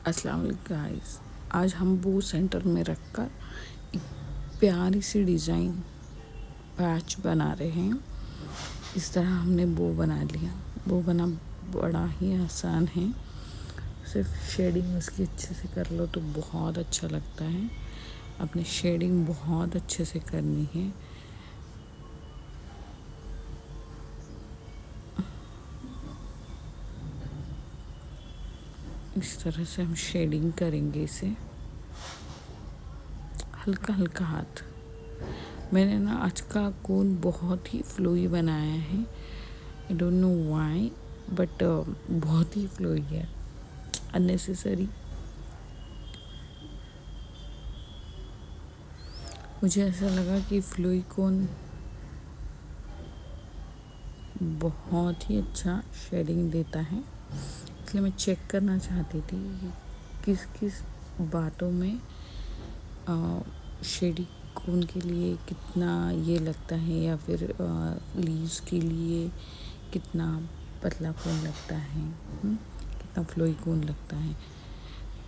अस्सलाम वालेकुम गाइस। आज हम बो सेंटर में रखकर एक प्यारी सी डिज़ाइन पैच बना रहे हैं। इस तरह हमने बो बना लिया। बो बना बड़ा ही आसान है, सिर्फ शेडिंग उसकी अच्छे से कर लो तो बहुत अच्छा लगता है। अपनी शेडिंग बहुत अच्छे से करनी है। इस तरह से हम शेडिंग करेंगे इसे, हल्का हल्का हाथ। मैंने ना आज का कोन बहुत ही फ्लोई बनाया है। I don't know why, but बहुत ही फ्लोई है, अननेसेसरी। मुझे ऐसा लगा कि फ्लोई कोन बहुत ही अच्छा शेडिंग देता है, इसलिए मैं चेक करना चाहती थी कि किस किस बातों में शेडिंग कोन के लिए कितना ये लगता है, या फिर लीव्स के लिए कितना पतला कोन लगता है, कितना फ्लोई कोन लगता है।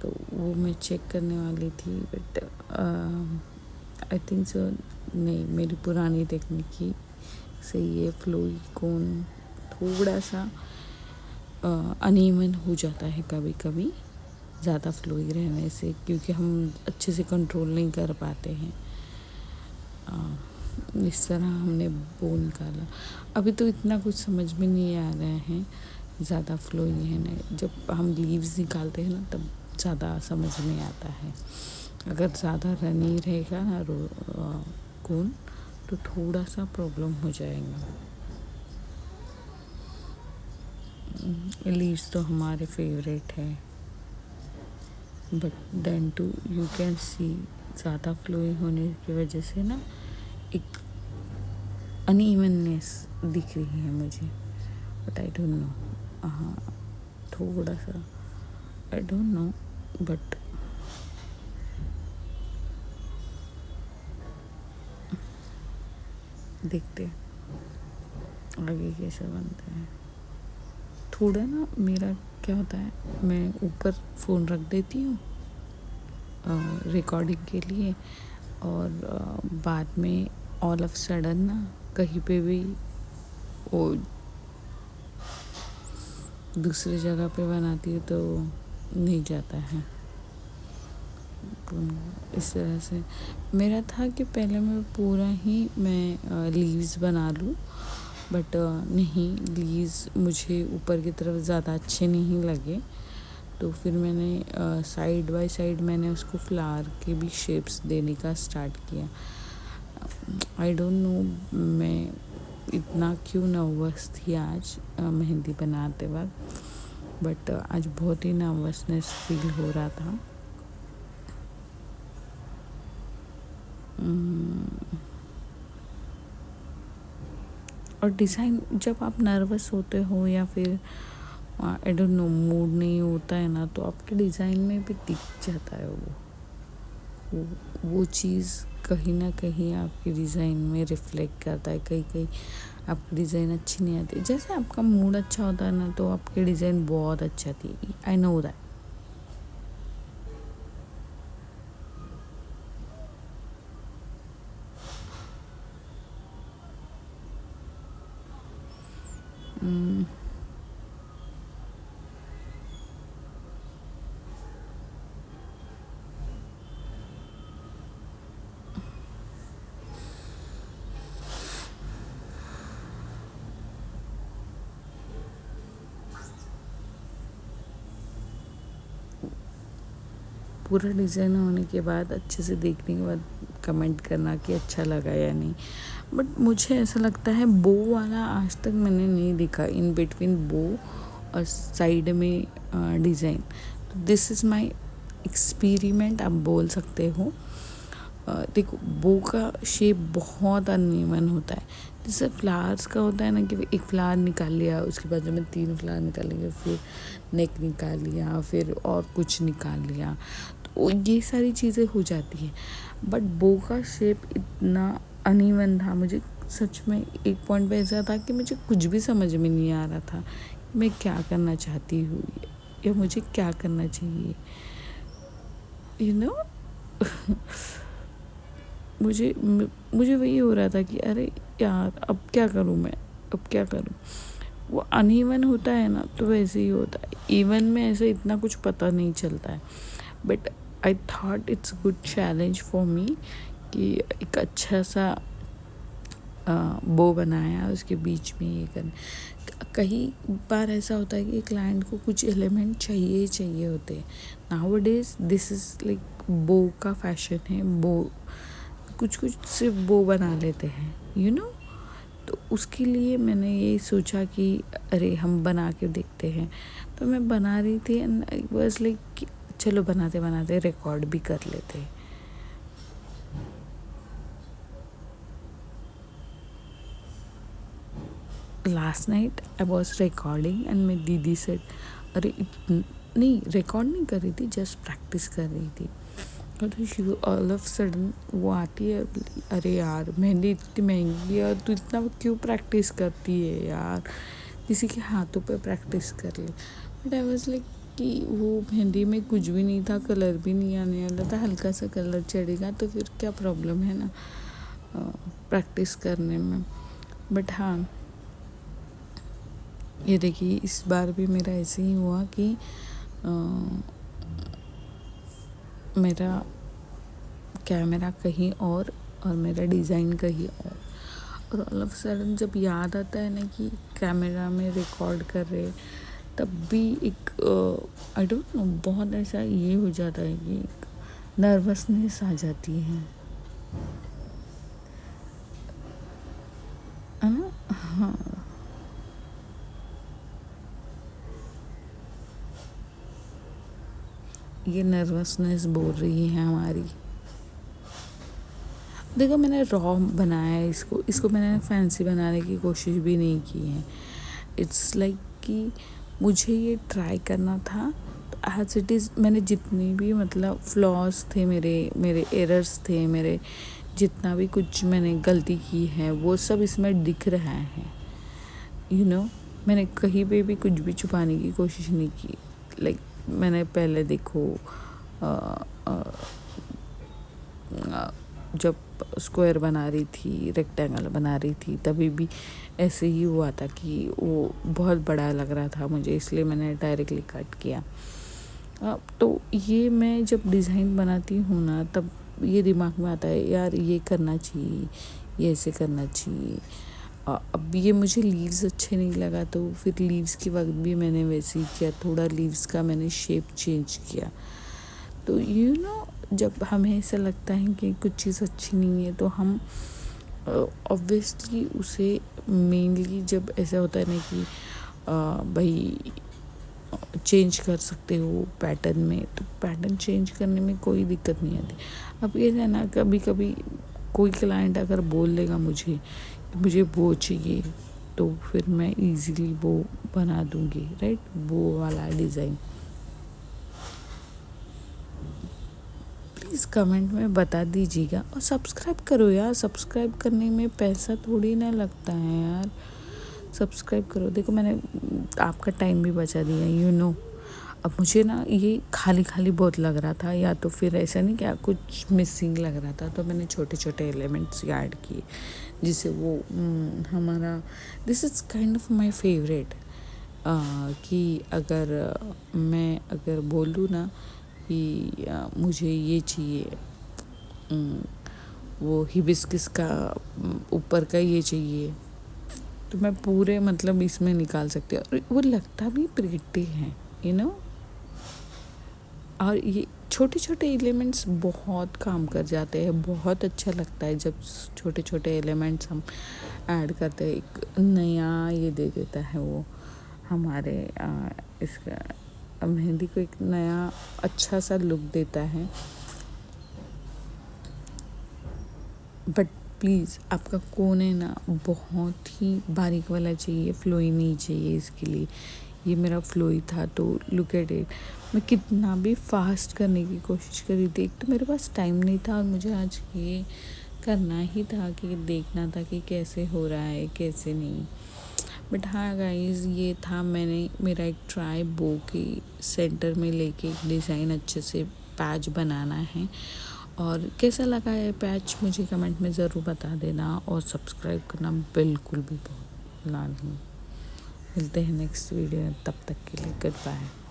तो वो मैं चेक करने वाली थी, बट आई थिंक सो नहीं, मेरी पुरानी टेक्निक से ये फ्लोई कोन थोड़ा सा अनइवन हो जाता है कभी कभी, ज़्यादा फ्लोई रहने से, क्योंकि हम अच्छे से कंट्रोल नहीं कर पाते हैं। इस तरह हमने बो निकाला। अभी तो इतना कुछ समझ में नहीं आ रहा है ज़्यादा फ्लोई है ना। जब हम लीव्स निकालते हैं ना तब ज़्यादा समझ में आता है। अगर ज़्यादा रनी रहेगा ना कोन तो थोड़ा सा प्रॉब्लम हो जाएगा। लीव्स तो हमारे फेवरेट है, but then to you can see ज़्यादा फ्लोई होने की वजह से ना एक अनइवननेस दिख रही है मुझे, बट आई डोंट नो। हाँ, थोड़ा सा आई डोंट नो, बट देखते आगे कैसे बनता है। थोड़ा ना मेरा क्या होता है, मैं ऊपर फ़ोन रख देती हूँ रिकॉर्डिंग के लिए, और बाद में ऑल ऑफ सडन ना कहीं पे भी वो दूसरी जगह पे बनाती है तो नहीं जाता है। इस तरह से मेरा था कि पहले मैं पूरा ही लीव्स बना लूँ, बट नहीं, लीव्स मुझे ऊपर की तरफ ज़्यादा अच्छे नहीं लगे। तो फिर मैंने साइड बाय साइड मैंने उसको फ्लावर के भी शेप्स देने का स्टार्ट किया। आई डोंट नो मैं इतना क्यों नर्वस थी आज मेहंदी बनाते वक्त, बट आज बहुत ही नर्वसनेस फील हो रहा था। और डिज़ाइन जब आप नर्वस होते हो या फिर आई डोंट नो मूड नहीं होता है ना, तो आपके डिज़ाइन में भी दिख जाता है वो चीज़ कहीं ना कहीं आपकी डिज़ाइन में रिफ्लेक्ट करता है। कहीं कहीं आपकी डिज़ाइन अच्छी नहीं आती। जैसे आपका मूड अच्छा होता है ना तो आपकी डिज़ाइन बहुत अच्छा थी, आई नो दैट। पूरा डिज़ाइन होने के बाद अच्छे से देखने के बाद कमेंट करना कि अच्छा लगा या नहीं। बट मुझे ऐसा लगता है बो वाला आज तक मैंने नहीं देखा, इन बिटवीन बो और साइड में डिज़ाइन। तो दिस इज़ माय एक्सपेरिमेंट आप बोल सकते हो। देखो, बो का शेप बहुत अनइवन होता है। जैसे फ्लावर्स का होता है ना कि एक फ्लावर निकाल लिया, उसके बाद में 3 फ्लावर निकालेंगे, फिर नेक निकाल लिया, फिर और कुछ निकाल लिया, तो ये सारी चीज़ें हो जाती हैं। बट बो का शेप इतना अनइवन था, मुझे सच में एक पॉइंट पे ऐसा था कि मुझे कुछ भी समझ में नहीं आ रहा था मैं क्या करना चाहती हूँ या मुझे क्या करना चाहिए, यू नो। मुझे वही हो रहा था कि अरे यार अब क्या करूँ मैं, अब क्या करूँ। वो अनइवन होता है ना, तो वैसे ही होता है। इवन में ऐसे इतना कुछ पता नहीं चलता है, but I thought it's good challenge for me कि एक अच्छा सा बो बनाया, उसके बीच में ये कर। कई बार ऐसा होता है कि क्लाइंट को कुछ एलिमेंट चाहिए ही चाहिए होते हैं। नाउअडेज दिस इज़ लाइक बो का फैशन है। बो कुछ सिर्फ बो बना लेते हैं, यू नो। तो उसके लिए मैंने ये सोचा कि अरे हम बना के देखते हैं। तो मैं बना रही थी एंड आई वाज लाइक चलो बनाते बनाते रिकॉर्ड भी कर लेते हैं। Last night I was recording and मेरी दीदी सेड अरे नहीं, रिकॉर्ड नहीं कर रही थी, जस्ट प्रैक्टिस कर रही थी। और ऑल ऑफ सडन वो आती है, अरे यार मेहंदी इतनी महंगी है और तू इतना क्यों प्रैक्टिस करती है यार, किसी के हाथों पे प्रैक्टिस कर ले। बट आई वॉज लाइक कि वो मेहंदी में कुछ भी नहीं था, कलर भी नहीं आने वाला था, हल्का सा कलर चढ़ेगा तो फिर क्या प्रॉब्लम है ना प्रैक्टिस करने में। बट हाँ, ये देखिए इस बार भी मेरा ऐसे ही हुआ कि मेरा कैमरा कहीं और मेरा डिज़ाइन कहीं और ऑल ऑफ सडन जब याद आता है ना कि कैमरा में रिकॉर्ड कर रहे, तब भी एक आई डोंट नो बहुत ऐसा ये हो जाता है कि नर्वसनेस आ जाती है ना। हाँ, ये नर्वसनेस बोल रही है हमारी। देखो मैंने रॉ बनाया है इसको मैंने फैंसी बनाने की कोशिश भी नहीं की है। इट्स लाइक कि मुझे ये ट्राई करना था, तो एज इट इज़ मैंने जितनी भी मतलब फ्लॉज थे, मेरे एरर्स थे, मेरे जितना भी कुछ मैंने गलती की है वो सब इसमें दिख रहा है, यू नो। मैंने कहीं पे भी कुछ भी छुपाने की कोशिश नहीं की। लाइक मैंने पहले देखो जब स्क्वायर बना रही थी, रेक्टेंगल बना रही थी, तभी भी ऐसे ही हुआ था कि वो बहुत बड़ा लग रहा था मुझे, इसलिए मैंने डायरेक्टली कट किया। तो ये मैं जब डिज़ाइन बनाती हूँ ना, तब ये दिमाग में आता है यार ये करना चाहिए, ये ऐसे करना चाहिए। अब ये मुझे लीव्स अच्छे नहीं लगा, तो फिर लीव्स के वक्त भी मैंने वैसे ही किया, थोड़ा लीव्स का मैंने शेप चेंज किया। तो यू नो जब हमें ऐसा लगता है कि कुछ चीज़ अच्छी नहीं है, तो हम ऑब्वियसली उसे मेनली जब ऐसा होता है ना कि भाई चेंज कर सकते हो पैटर्न में, तो पैटर्न चेंज करने में कोई दिक्कत नहीं आती। अब ये है ना, कभी कभी कोई क्लाइंट अगर बोल देगा मुझे कि मुझे वो चाहिए, तो फिर मैं इजीली वो बना दूँगी, राइट, वो वाला डिज़ाइन। प्लीज़ कमेंट में बता दीजिएगा और सब्सक्राइब करो यार। सब्सक्राइब करने में पैसा थोड़ी ना लगता है यार, सब्सक्राइब करो। देखो मैंने आपका टाइम भी बचा दिया, यू नो। अब मुझे ना ये खाली खाली बहुत लग रहा था, या तो फिर ऐसा नहीं क्या कुछ मिसिंग लग रहा था, तो मैंने छोटे छोटे एलिमेंट्स ऐड किए जिससे वो हमारा this is kind of my favourite. कि मैं अगर बोलूँ ना कि मुझे ये चाहिए, वो हिबिस्किस का ऊपर का ये चाहिए, तो मैं पूरे मतलब इसमें निकाल सकती हूँ, और वो लगता भी प्रिटी है, यू नो। और ये छोटे छोटे एलिमेंट्स बहुत काम कर जाते हैं, बहुत अच्छा लगता है जब छोटे छोटे एलिमेंट्स हम ऐड करते हैं। एक नया ये दे देता है वो हमारे इसका मेहंदी को एक नया अच्छा सा लुक देता है। बट प्लीज़ आपका कोन है ना बहुत ही बारीक वाला चाहिए, फ्लोई नहीं चाहिए इसके लिए। ये मेरा फ्लोई था, तो लुक एट इट। मैं कितना भी फास्ट करने की कोशिश करी थी, एक तो मेरे पास टाइम नहीं था और मुझे आज ये करना ही था कि देखना था कि कैसे हो रहा है कैसे नहीं। बट हाँ गाइस, ये था मैंने मेरा एक ट्राई बो के सेंटर में लेके एक डिज़ाइन अच्छे से पैच बनाना है। और कैसा लगा है पैच मुझे कमेंट में ज़रूर बता देना, और सब्सक्राइब करना बिल्कुल भी भूलना नहीं। मिलते हैं नेक्स्ट वीडियो में, तब तक के लिए गुड बाय।